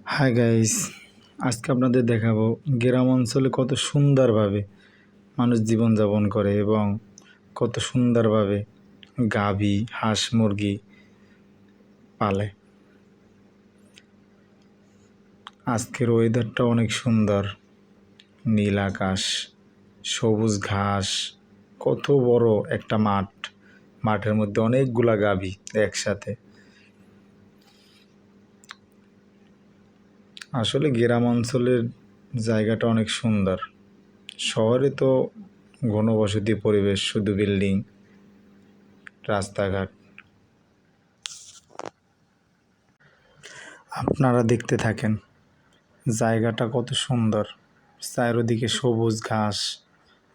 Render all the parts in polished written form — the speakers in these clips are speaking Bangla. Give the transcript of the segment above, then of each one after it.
হাই গাইস, আজকে আপনাদের দেখাবো গ্রাম অঞ্চলে কত সুন্দরভাবে মানুষ জীবনযাপন করে এবং কত সুন্দরভাবে গাভী হাঁস মুরগি পালে। আজকের ওয়েদারটা অনেক সুন্দর, নীল আকাশ, সবুজ ঘাস, কত বড় একটা মাঠের মধ্যে অনেকগুলা গাভী একসাথে। আসলে গ্রাম অঞ্চলের জায়গাটা অনেক সুন্দর। শহরে তো ঘনবসতি পরিবেশ, শুধু বিল্ডিং, রাস্তাঘাট। আপনারা দেখতে থাকেন জায়গাটা কত সুন্দর, চারিদিকে সবুজ ঘাস,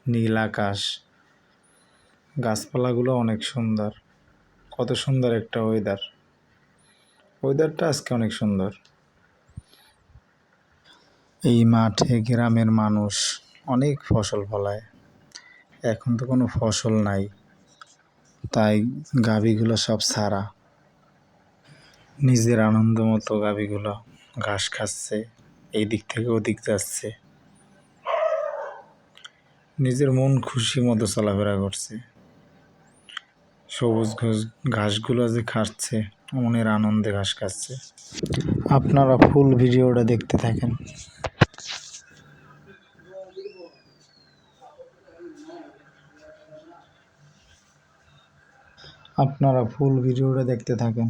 নীল আকাশ, গাছপালাগুলো অনেক সুন্দর। কত সুন্দর একটা ওয়েদারটা আজকে অনেক সুন্দর। এই মাঠে গ্রামের মানুষ অনেক ফসল ফলায়। এখন তো কোনো ফসল নাই, তাই গাভীগুলো সব ছাড়া। নিজের আনন্দ মতো গাভীগুলো ঘাস খাচ্ছে, এই দিক থেকে ওদিক যাচ্ছে, নিজের মন খুশি মতো চলাফেরা করছে। সবুজ ঘাসগুলো যে খাচ্ছে, মনের আনন্দে ঘাস খাচ্ছে। আপনারা ফুল ভিডিওটা দেখতে থাকেন। আপনারা ফুল ভিডিওটা দেখতে থাকেন।